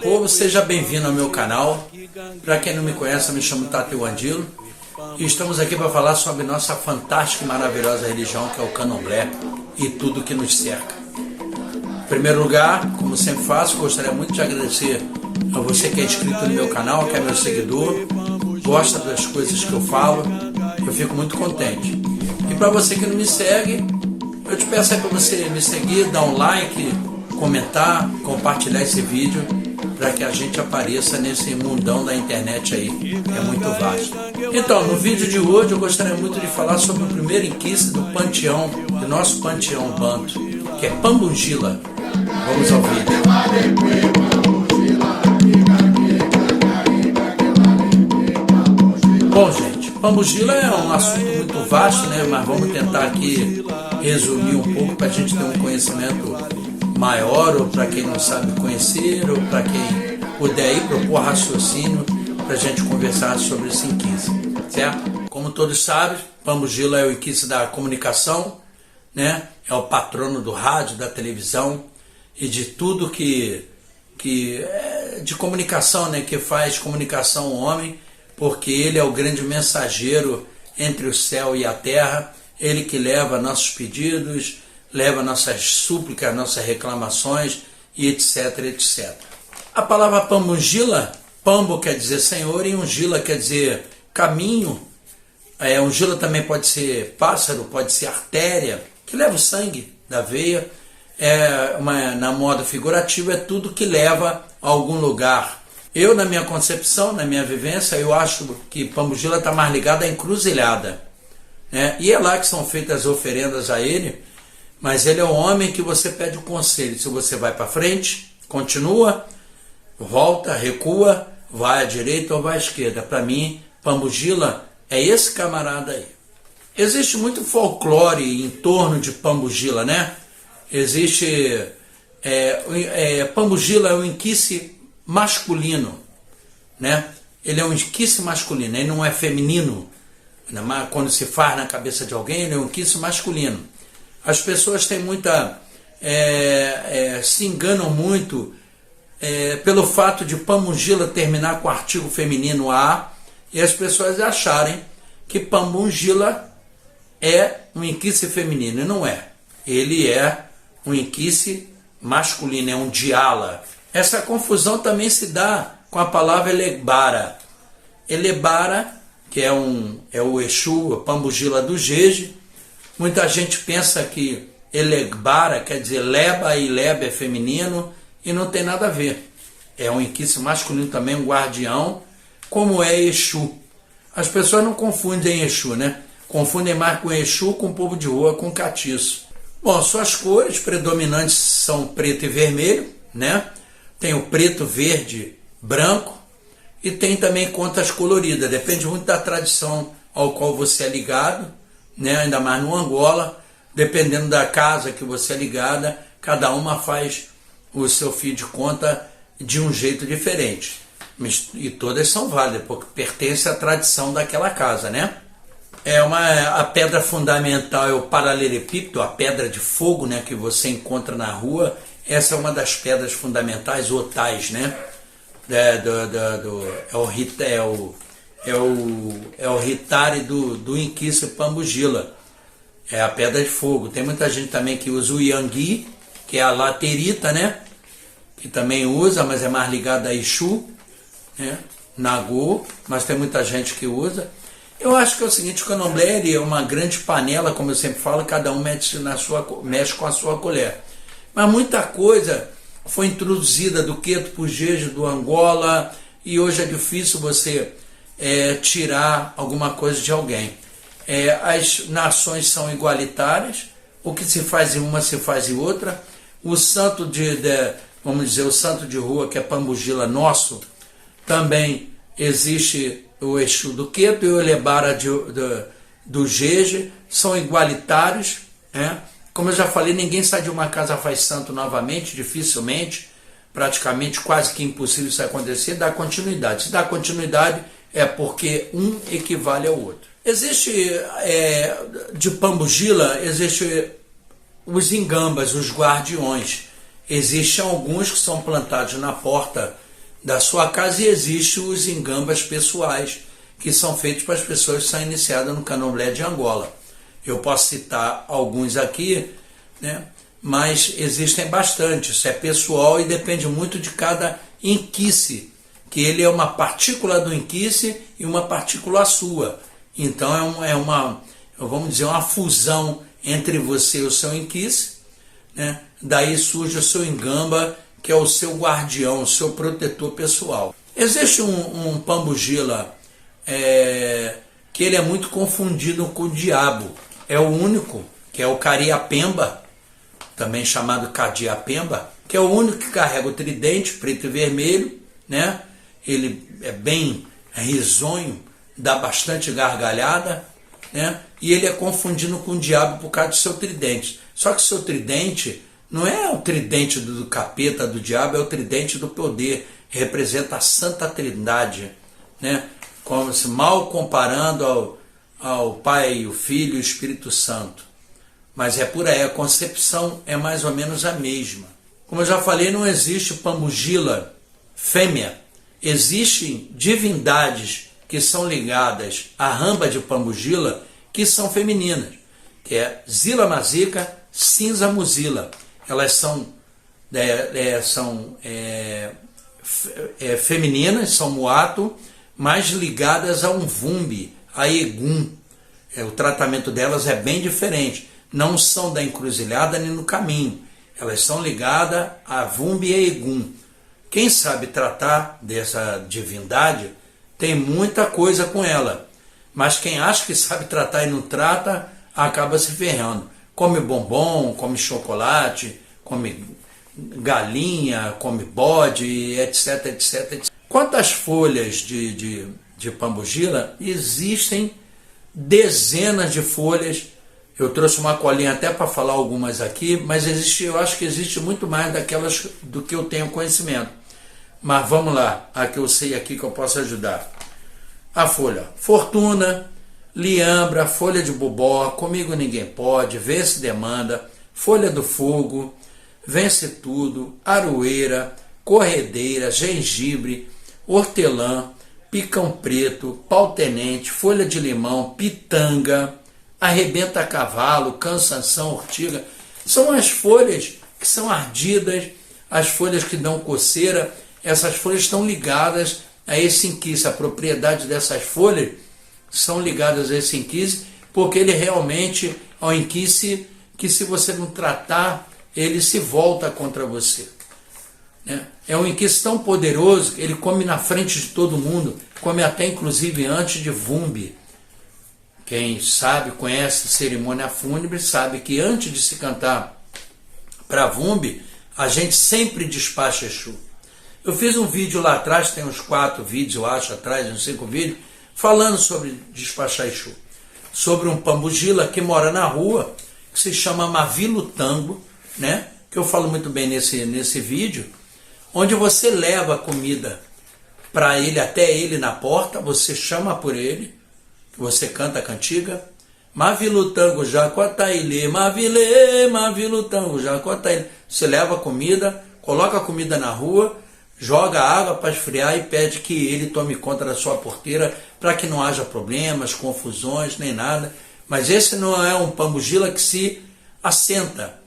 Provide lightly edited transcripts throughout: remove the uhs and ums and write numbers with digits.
povo, seja bem-vindo ao meu canal. Para quem não me conhece, eu me chamo Tati Andilo e estamos aqui para falar sobre nossa fantástica e maravilhosa religião, que é o Candomblé e tudo que nos cerca. Em primeiro lugar, como sempre faço, gostaria muito de agradecer a você que é inscrito no meu canal, que é meu seguidor, gosta das coisas que eu falo, eu fico muito contente. E para você que não me segue, eu te peço aí para você me seguir, dar um like, comentar, compartilhar esse vídeo para que a gente apareça nesse mundão da internet aí, é muito vasto. Então, no vídeo de hoje eu gostaria muito de falar sobre o primeiro inquice do panteão, do nosso panteão banto, que é Pambungila. Vamos ao vídeo. Bom, gente, Pambungila é um assunto muito vasto, né? Mas vamos tentar aqui resumir um pouco para a gente ter um conhecimento maior, ou para quem não sabe conhecer, ou para quem puder ir propor raciocínio para a gente conversar sobre esse inquice, certo? Como todos sabem, Pambungila é o inquice da comunicação, né? É o patrono do rádio, da televisão e de tudo que é de comunicação, né? Que faz comunicação ao homem, porque ele é o grande mensageiro entre o céu e a terra, ele que leva nossos pedidos, leva nossas súplicas, nossas reclamações e etc, etc. A palavra Pambungila, Pambo quer dizer senhor e Ungila quer dizer caminho. Ungila também pode ser pássaro, pode ser artéria, que leva o sangue da veia. Na moda figurativa, é tudo que leva a algum lugar. Eu, na minha concepção, na minha vivência, eu acho que Pambungila está mais ligado à encruzilhada, né? E é lá que são feitas as oferendas a ele, mas ele é o homem que você pede o conselho. Se você vai para frente, continua, volta, recua, vai à direita ou vai à esquerda. Para mim, Pambungila é esse camarada aí. Existe muito folclore em torno de Pambungila, né? Existe... Pambungila é um inquice masculino, né? Ele é um inquice masculino, ele não é feminino. Quando se faz na cabeça de alguém, ele é um inquice masculino. As pessoas têm muita... se enganam muito pelo fato de Pambungila terminar com o artigo feminino A, e as pessoas acharem que Pambungila é um inquice feminino, e não é. Ele é um inquice masculino, é um diala. Essa confusão também se dá com a palavra Elegbara. Elegbara, que é o Exu, a Pambungila do Jeje. Muita gente pensa que Elegbara quer dizer leba, e leba é feminino, e não tem nada a ver. É um inquice masculino também, um guardião, como é Exu. As pessoas não confundem Exu, né? Confundem mais com Exu, com o povo de rua, com catiço. Bom, suas cores predominantes são preto e vermelho, né? Tem o preto, verde, branco, e tem também contas coloridas. Depende muito da tradição ao qual você é ligado, né? Ainda mais no Angola, dependendo da casa que você é ligada, cada uma faz o seu fio de conta de um jeito diferente. E todas são válidas, porque pertence à tradição daquela casa, né? A pedra fundamental é o paralelepípedo, a pedra de fogo, né, que você encontra na rua. Essa é uma das pedras fundamentais, otais, né? É o ritari do inquice Pambungila. É a pedra de fogo. Tem muita gente também que usa o Yangui, que é a laterita, né? Que também usa, mas é mais ligada a Exu, né? Nagô, mas tem muita gente que usa. Eu acho que é o seguinte, o Candomblé é uma grande panela, como eu sempre falo, cada um mexe com a sua colher. Mas muita coisa foi introduzida do Queto para o Jeje, do Angola, e hoje é difícil você tirar alguma coisa de alguém. As nações são igualitárias, o que se faz em uma se faz em outra. O santo vamos dizer, o santo de rua, que é Pambungila nosso, também existe o Exu do Queto e o Elebara do Jeje, são igualitários, né? Como eu já falei, ninguém sai de uma casa faz santo novamente, dificilmente, praticamente quase que impossível isso acontecer, dá continuidade. Se dá continuidade é porque um equivale ao outro. Existe, de Pambungila, existe os ingambas, os guardiões. Existem alguns que são plantados na porta da sua casa, e existem os ingambas pessoais, que são feitos para as pessoas que são iniciadas no candomblé de Angola. Eu posso citar alguns aqui, né? Mas existem bastante. Isso é pessoal e depende muito de cada inquice, que ele é uma partícula do inquice e uma partícula sua. Então vamos dizer, uma fusão entre você e o seu inquice, né? Daí surge o seu ingamba, que é o seu guardião, o seu protetor pessoal. Existe um pambugila que ele é muito confundido com o diabo. É o único, que é o Cariapemba, também chamado Cadiapemba, que é o único que carrega o tridente preto e vermelho, né? Ele é bem risonho, dá bastante gargalhada, né? E ele é confundido com o diabo por causa do seu tridente. Só que o seu tridente não é o tridente do capeta, do diabo, é o tridente do poder, representa a Santa Trindade, né? Como se mal comparando ao Pai, o Filho e o Espírito Santo. Mas é por aí, a concepção é mais ou menos a mesma. Como eu já falei, não existe pambugila fêmea. Existem divindades que são ligadas à ramba de pambugila que são femininas, que é Zila Mazica, Cinza Muzila. Elas são femininas, são muato, mas ligadas a um vumbi, a Egum. O tratamento delas é bem diferente. Não são da encruzilhada nem no caminho. Elas são ligadas a Vumbi e Egum. Quem sabe tratar dessa divindade tem muita coisa com ela. Mas quem acha que sabe tratar e não trata, acaba se ferrando. Come bombom, come chocolate, come galinha, come bode, etc, etc, etc. Quantas folhas de pambugila? Existem dezenas de folhas. Eu trouxe uma colinha até para falar algumas aqui, mas eu acho que existe muito mais daquelas do que eu tenho conhecimento. Mas vamos lá, a que eu sei aqui que eu posso ajudar. A folha Fortuna, Liambra, folha de Bobó, Comigo Ninguém Pode, Vence Demanda, Folha do Fogo, Vence Tudo, Aroeira, Corredeira, Gengibre, Hortelã, Picão Preto, Pau-Tenente, Folha de Limão, Pitanga, Arrebenta Cavalo, Cansanção, Ortiga. São as folhas que são ardidas, as folhas que dão coceira. Essas folhas estão ligadas a esse inquice. A propriedade dessas folhas são ligadas a esse inquice, porque ele realmente é um inquice que, se você não tratar, ele se volta contra você. É um inquice tão poderoso que ele come na frente de todo mundo, come até inclusive antes de Vumbi. Quem sabe, conhece cerimônia fúnebre, sabe que antes de se cantar para Vumbi, a gente sempre despacha Exu. Eu fiz um vídeo lá atrás, tem uns 4 vídeos, eu acho, atrás, uns 5 vídeos, falando sobre despachar Exu. Sobre um pambugila que mora na rua, que se chama Mavilo Tango, né? Que eu falo muito bem nesse vídeo, onde você leva a comida para ele, até ele na porta, você chama por ele, você canta a cantiga, Mavilo Tango Jacotaile, Mavile, Mavilo Tango Jacotaile. Você leva a comida, coloca a comida na rua, joga água para esfriar e pede que ele tome conta da sua porteira para que não haja problemas, confusões, nem nada. Mas esse não é um pambugila que se assenta.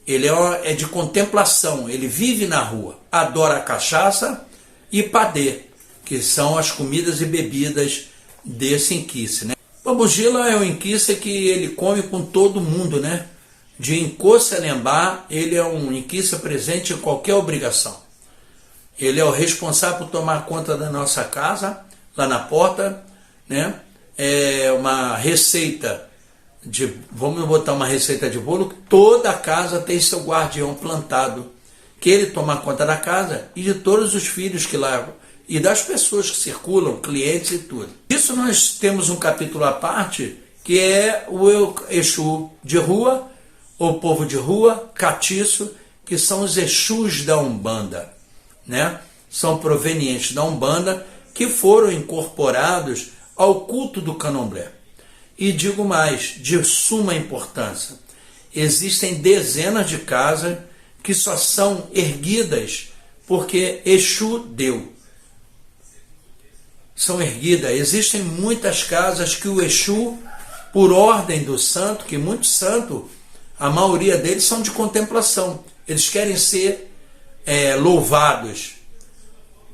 Ele é de contemplação, ele vive na rua, adora cachaça e padê, que são as comidas e bebidas desse inquice, né? Pambugila é um inquice que ele come com todo mundo, né? De Incoce a Lembá, ele é um inquice presente em qualquer obrigação. Ele é o responsável por tomar conta da nossa casa, lá na porta, né? É uma receita vamos botar uma receita de bolo, toda a casa tem seu guardião plantado, que ele toma conta da casa e de todos os filhos que lá, e das pessoas que circulam, clientes e tudo. Isso nós temos um capítulo à parte, que é o Exu de rua, o povo de rua, catiço, que são os Exus da Umbanda, né? São provenientes da Umbanda, que foram incorporados ao culto do Candomblé. E digo mais, de suma importância, existem dezenas de casas que só são erguidas porque Exu deu. são erguidas. Existem muitas casas que o Exu, por ordem do santo, que muitos santos, a maioria deles são de contemplação. Eles querem ser louvados.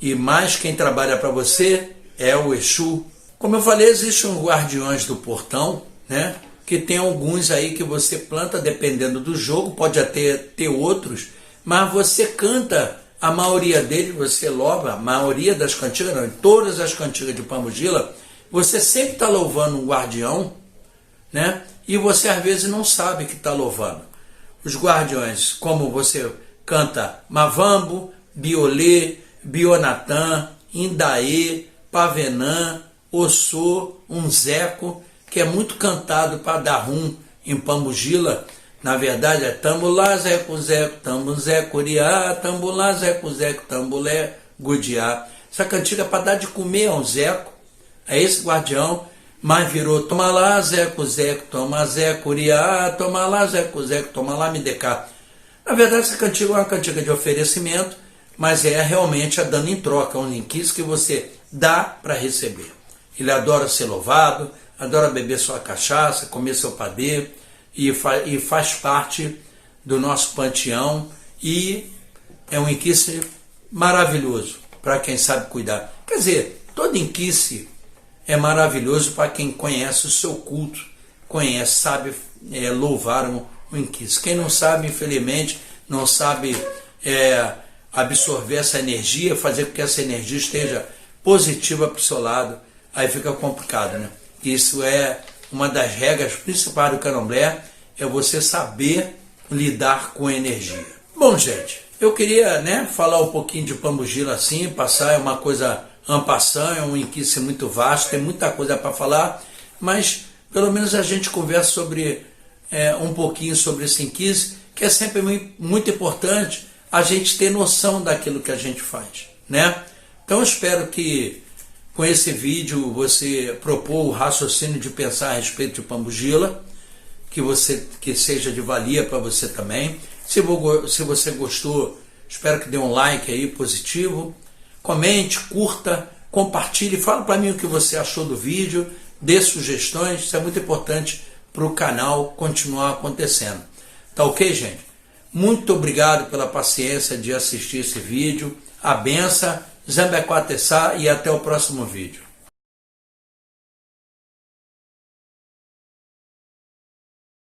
E mais quem trabalha para você é o Exu. Como eu falei, existem os guardiões do portão, né? Que tem alguns aí que você planta, dependendo do jogo, pode até ter outros, mas você canta a maioria deles, você louva, a maioria das cantigas, não, todas as cantigas de Pombogira, você sempre está louvando um guardião, né? E você às vezes não sabe que está louvando. Os guardiões, como você canta Mavambo, Biolê, Bionatã, Indaê, Pavenã, Ossô, Unzeco, que é muito cantado para dar rum em Pombogira. Na verdade é Tambulá, Zeco, Zeco, Tambuzé, Curiá, Tambulá, Zeco, Zeco, Tambulé, Gudiá. Essa cantiga é para dar de comer a um Zeco, é esse guardião, mas virou toma lá, Zeco, Zeco, toma Zé, Curiá, toma lá, Zeco, Zeco, toma lá, Midecá. Na verdade essa cantiga é uma cantiga de oferecimento, mas é realmente a dando em troca, um inquis que você dá para receber. Ele adora ser louvado, adora beber sua cachaça, comer seu padê, e faz parte do nosso panteão, e é um inquice maravilhoso para quem sabe cuidar. Quer dizer, todo inquice é maravilhoso para quem conhece o seu culto, conhece, sabe louvar um inquice. Quem não sabe, infelizmente, não sabe absorver essa energia, fazer com que essa energia esteja positiva para o seu lado, aí fica complicado, né? Isso é uma das regras principais do candomblé, é você saber lidar com a energia. Bom, gente, eu queria, falar um pouquinho de Pombogira assim, passar uma coisa en passant, é um inquice muito vasto, tem muita coisa para falar, mas pelo menos a gente conversa sobre um pouquinho sobre esse inquice, que é sempre muito importante a gente ter noção daquilo que a gente faz, né? Então eu espero que com esse vídeo você propor o raciocínio de pensar a respeito de Pombogira, que seja de valia para você também. Se você gostou, espero que dê um like aí positivo, comente, curta, compartilhe, fala para mim o que você achou do vídeo, dê sugestões, isso é muito importante para o canal continuar acontecendo. Tá ok, gente? Muito obrigado pela paciência de assistir esse vídeo, a benção, Zambequatessá, e até o próximo vídeo.